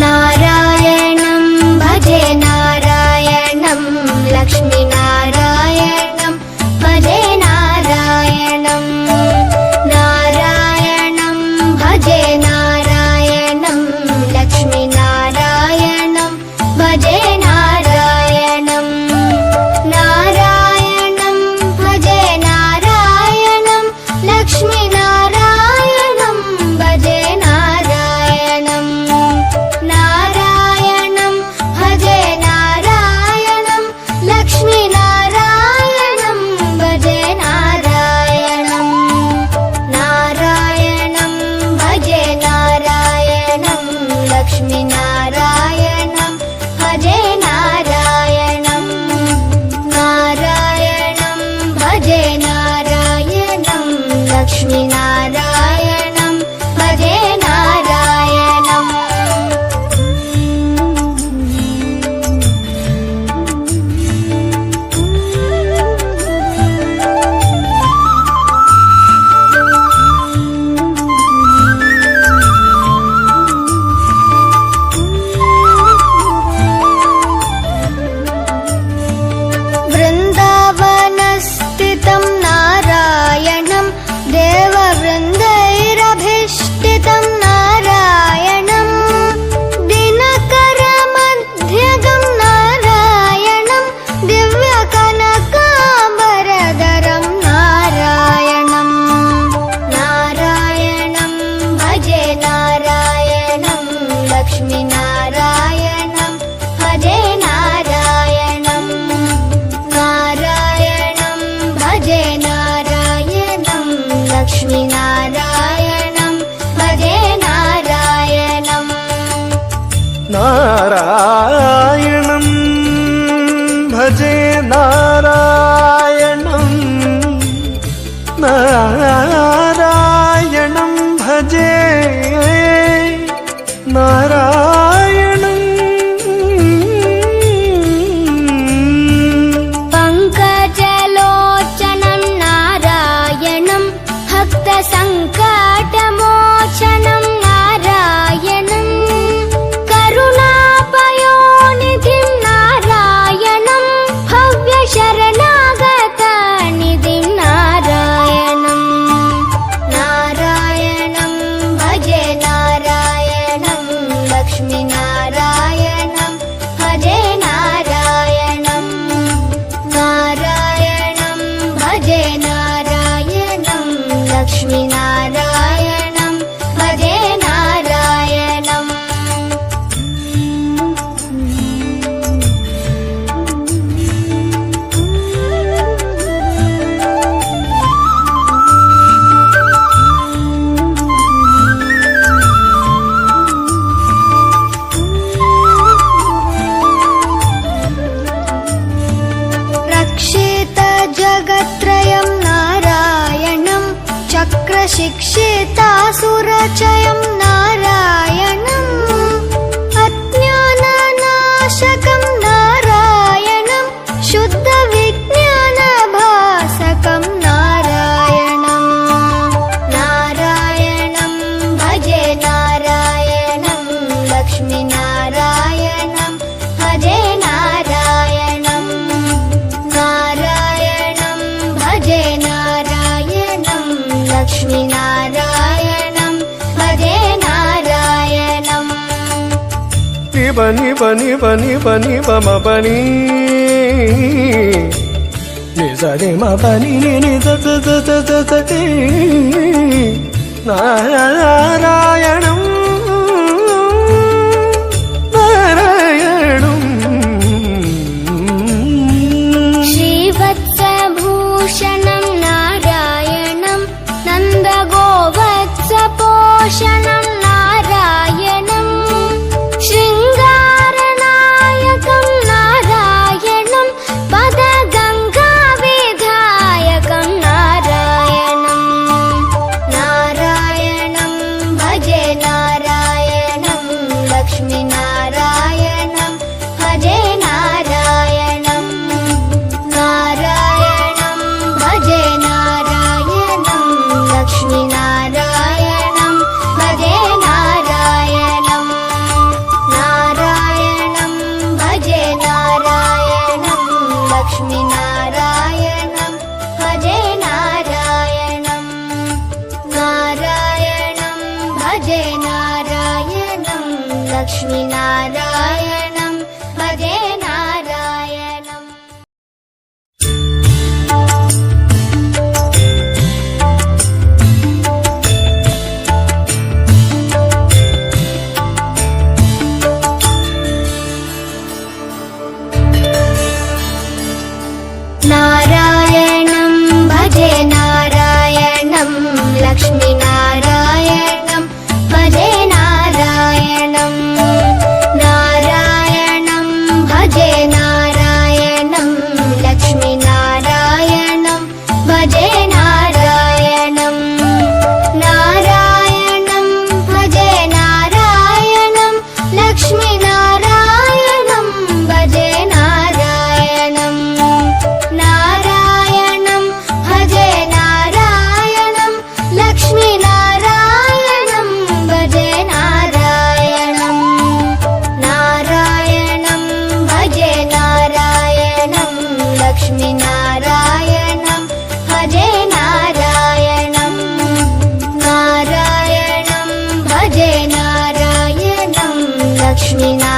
नारायणं भजे नारायणं लक्ष्मीनारायणं भजे नारायणं नारायणं भजे नारायणं लक्ष्मीनारायणं भजे नारायणं नारायणं भजे नारायणं लक्ष्मीनारायणं भजे नारायणं नारायणं भजे नारायणं लक्ष्मीनारायणं भजे नारायणं नारायणं भजे नारायणं लक्ष्मीनारायणं भजे नारायणं नारायणं भजे नारायणं लक्ष्मीनारायणं भजे नारायणं वृन्दावनस्थितं नारायणं देववृन्दैरभिष्टितं नारायणं दिनकरमध्यगं नारायणं दिव्यकनकाम्बरधरं नारायणं नारायणं भजे नारायणं लक्ष्मीनारायणं भजे नारायणं नारायणं भजे नारायणं लक्ष्मीनारायणं भजे नारायणं नारायणं भजे नारायणं नारायणं भजे नारायणं पङ्कजलोचनं नारायणं भक्तसङ्कटमोचनं नारायणं करुणापयोनिधिं नारायणं भव्यशरणागतनिधिं नारायणं नारायणं भजे नारायणं लक्ष्मीनारायणं भजे नारायणं नारायणं भजे नारायणं लक्ष्मीनारायणं भजे नारायणं रक्षितजगत्त्रयं नारायणं चक्रशिक्षितासुरचयं नारायणं अज्ञाननाशकं नारायणं शुद्धविज्ञानभासकं नारायणं नारायणं भजे नारायणं लक्ष्मीनारायणं भजे नारायणं नारायणं भजे नारायणं लक्ष्मीनारायणं भजे नारायणं बनि बनि बनि बनि बम बनि नि स रे म बनि नि नि स स स स स स ति नारायणं नारायणं श्रीवत्सभूषणं नारायणं नन्दगोवत्सपोषणं नारायणं शृङ्गारनायकं नारायणं पदगङ्गाविधायकं नारायणं नारायणं भजे नारायणं लक्ष्मीनारायणं भजे नारायणम् नारायणं भजे नारायणं लक्ष्मीनारायणं भजे नारायणं नारायणं भजे नारायणं लक्ष्मीनारायणं भजे नारायणं नारायणं भजे नारायणं लक्ष्मीनारायणं भजे नारायणं नारायणं भजे नारायणं लक्ष्मीनारायणं भजे नारायणं नारायणं भजे नारायणं लक्ष्मीनारायणं भजे नारायणं नारायणं भजे नारायणं लक्ष्मीनारायणं